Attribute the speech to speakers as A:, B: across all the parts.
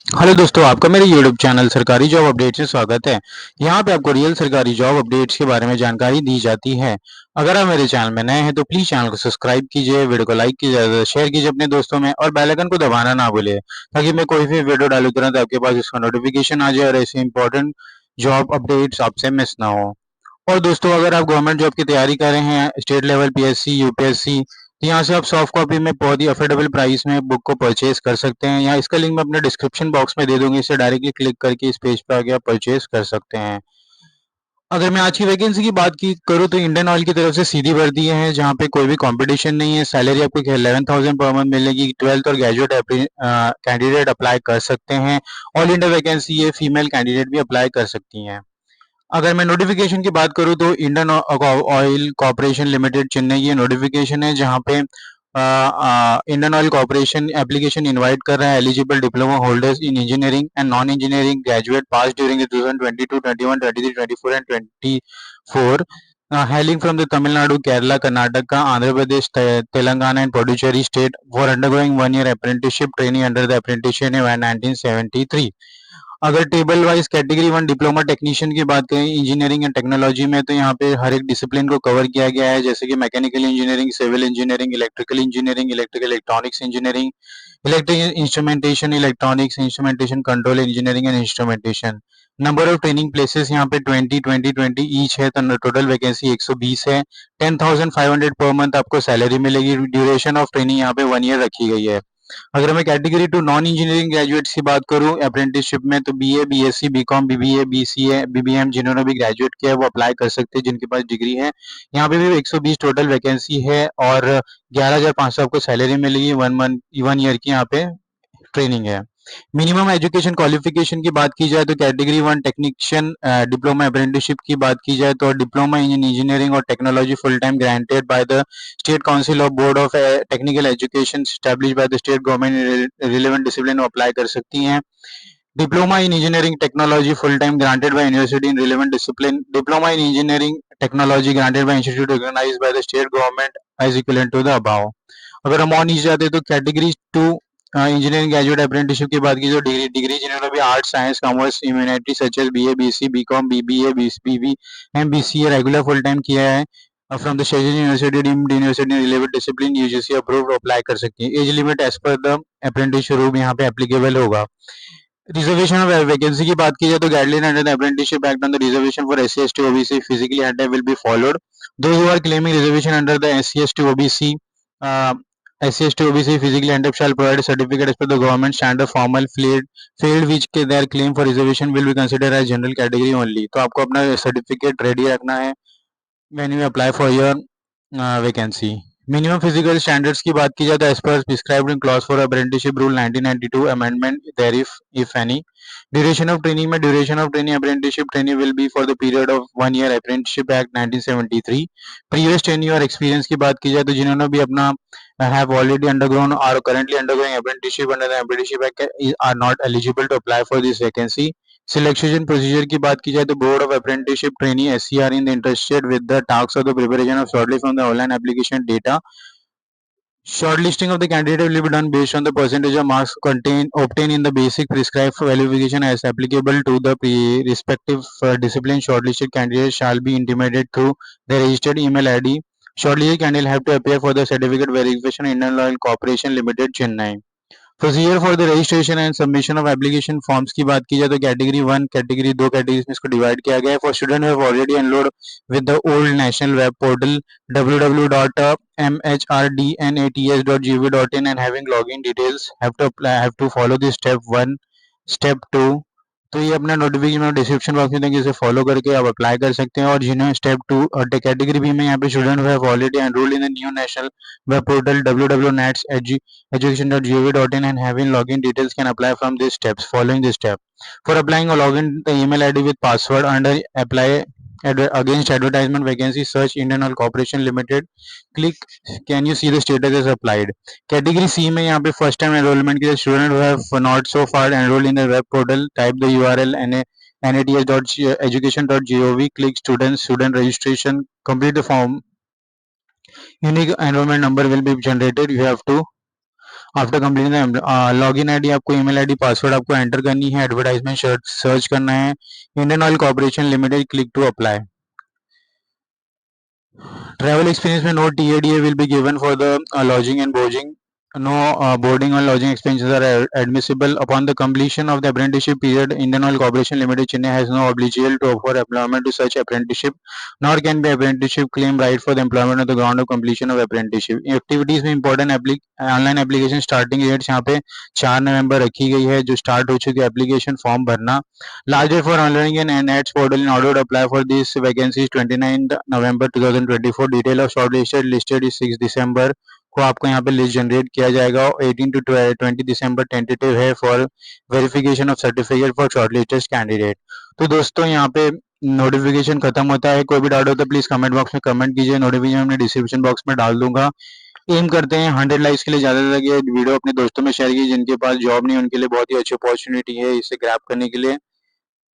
A: Hello दोस्तों, आपका मेरे यूट्यूब चैनल सरकारी जॉब अपडेट से स्वागत है। यहाँ पे आपको रियल सरकारी जॉब अपडेट्स के बारे में जानकारी दी जाती है। अगर आप मेरे चैनल में नए हैं तो प्लीज़ चैनल को सब्सक्राइब कीजिए, वीडियो को लाइक कीजिए, ज़्यादा से शेयर कीजिए अपने दोस्तों में और बेल आइकन को दबाना ना भूलिए ताकि मैं कोई भी वीडियो डालूँ तुरंत आपके पास इसका नोटिफिकेशन आ जाए और ऐसे इंपॉर्टेंट जॉब अपडेट्स आपसे मिस ना हो। और दोस्तों, अगर आप गवर्नमेंट जॉब की तैयारी कर रहे हैं, स्टेट लेवल पीएससी, यूपीएससी, तो यहाँ से आप सॉफ्ट कॉपी में बहुत ही अफोर्डेबल प्राइस में बुक को परचेज कर सकते हैं। यहाँ इसका लिंक मैं अपने डिस्क्रिप्शन बॉक्स में दे दूंगी, इसे डायरेक्टली क्लिक करके इस पेज पे आके आप परचेज कर सकते हैं। अगर मैं आज की वैकेंसी की बात की करूँ तो इंडियन ऑयल की तरफ से सीधी भर्ती है, जहाँ पे कोई भी कंपटीशन नहीं है। सैलरी आपको 11,000 पर मंथ मिलेगी। 12th और ग्रेजुएट कैंडिडेट अप्लाई कर सकते हैं। ऑल इंडिया वैकेंसी है, फीमेल कैंडिडेट भी अप्लाई कर सकती हैं। अगर मैं नोटिफिकेशन की बात करूं तो Indian Oil Corporation limited Chennai की नोटिफिकेशन है, जहां पे Indian Oil corporation application invite कर रहा है eligible diploma holders in engineering and non engineering graduate pass during 2022, 21, 23, 24 and 24, hailing from the Tamil Nadu, Kerala, Karnataka, Andhra Pradesh, Telangana and Puducherry state for undergoing 1 year apprenticeship training under the apprenticeship in 1973। अगर table wise category one diploma technician की बात करें engineering and technology में, तो यहाँ पे हर एक discipline को कवर किया गया है, जैसे कि mechanical engineering, civil engineering, electrical engineering, electrical electronics engineering, electrical instrumentation, electronics instrumentation control engineering and instrumentation. Number of training places यहाँ पे 20 ईच है, तो टोटल वैकेंसी 120 है। 10,500 पर मंथ आपको सैलरी मिलेगी। ड्यूरेशन ऑफ ट्रेनिंग यहाँ पे 1 ईयर रखी गई है। अगर मैं category two non engineering graduates की बात करूं अप्रेंटिसशिप में, तो BA, BSc, BCom, BBA, BCA, BBM जिन्होंने भी ग्रेजुएट किया है वो अप्लाई कर सकते हैं, जिनके पास डिग्री है। यहाँ पे भी 120 टोटल वैकेंसी है और 11,500 आपको सैलरी मिलेगी। 1 मंथ 1 ईयर की यहाँ पे ट्रेनिंग है। मिनिमम एजुकेशन क्वालिफिकेशन की बात की जाए तो category one technician diploma apprenticeship की बात की जाए तो डिप्लोमा इन इंजीनियरिंग और technology full time granted by the state council of board of technical education establish by the state government relevant discipline apply कर सकती हैं। Diploma in engineering technology full time granted by university in relevant discipline. Diploma in engineering technology granted by institute recognised by the state government as equivalent to the above. अगर हम और नीचे जाते हैं तो category two engineering graduate apprenticeship की बात की तो डिग्री डिग्री जिन्होंने भी arts, science, commerce, humanities such as BA, BC, BCom, BBA, BB and BCA regular full time किया है फ्रॉम द शेजन university deemed university relevant discipline UGC approved apply कर सकती है। Age limit as per the apprenticeship rule यहाँ पे applicable होगा। Reservation of vacancy की बात की जाए तो guideline under the apprenticeship act on the reservation for SC ST OBC physically handicapped will be followed. Those who are claiming reservation under the SC ST OBC SC, ST, OBC, physically handicapped shall provide a certificate as per the government standard formal field which their claim for reservation will be considered as general category only। तो आपको अपना certificate ready रखना है when you apply for your vacancy. Minimum physical standards की बात की जाए तो as per prescribed in clause for apprenticeship rule 1992 amendment there if any. Duration of training में duration of training apprenticeship training will be for the period of 1 year apprenticeship act 1973। Previous training और experience की बात की जाए तो जिन्होंने भी अपना have already undergone or currently undergoing apprenticeship under the apprenticeship act are not eligible to apply for this vacancy। Selection procedure की बात की जाए तो board of apprenticeship trainee SCR in interested with the task of the preparation of shortlist from the online application data. Shortlisting of the candidate will be done based on the percentage of marks obtained in the basic prescribed qualification as applicable to the respective discipline. Shortlisted candidates shall be intimated through the registered email ID. Shortlisted candidates have to appear for the certificate verification in Indian Oil Corporation Limited, Chennai। Procedure for the registration and submission of application forms की बात की जाए तो category one category दो categories में इसको divide किया गया है। For student have already enrolled with the old national web portal www.mhrdnats.gov.in and having login details have to follow this step 1, step 2। तो ये अपना नोटिफिकेशन और डिस्क्रिप्शन बॉक्स में देंगे, इसे फॉलो करके आप अप्लाई कर सकते हैं। और जिन्हें स्टेप 2 और कैटेगरी बी में यहाँ पे student have already enrolled in the new national web portal www.nats.education.gov.in and having login details can apply from these steps following this step। For applying or login the email ID with password under apply against advertisement vacancy search Indian Oil Corporation Limited, click can you see the status is applied। Category C में यहाँ पे first time enrolment के लिए student have not so far enrolled in the web portal type the URL nats.education.gov, click student registration, complete the form, unique enrollment number will be generated, you have to after completing login ID आपको email ID password आपको enter करनी है, advertisement search करना है, Indian Oil Corporation Limited, click to apply. Travel experience में no TADA will be given for the lodging and boarding. No boarding or lodging expenses are admissible. Upon the completion of the apprenticeship period, Indian Oil Corporation Limited Chennai has no obligation to offer employment to such apprenticeship, nor can be apprenticeship claim right for the employment on the ground of completion of apprenticeship. Activities में important online application starting dates यहाँ पे 4 नवंबर रखी गई है, जो start हो चुकी है एप्लीकेशन फॉर्म भरना। Last date for online and ads portal in order to apply for this vacancy is 29 November 2024. Detail of shortlisted listed is 6 December को आपको यहाँ पे लिस्ट जनरेट किया जाएगा। 18 to 20 दिसंबर टेंटेटिव है for verification of certificate for shortlisted candidate. तो दोस्तों यहाँ पे नोटिफिकेशन खत्म होता है। कोई भी डाउट हो तो प्लीज कमेंट बॉक्स में कमेंट कीजिए, नोटिफिकेशन अपने डिस्क्रिप्शन बॉक्स में डाल दूंगा। एम करते हैं 100 लाइक्स के लिए, ज्यादा से ज्यादा ये वीडियो अपने दोस्तों में शेयर कीजिए जिनके पास जॉब नहीं, उनके लिए बहुत ही अच्छी अपॉर्चुनिटी है इसे ग्रैब करने के लिए।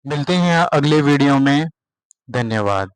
A: मिलते हैं अगले वीडियो में। धन्यवाद।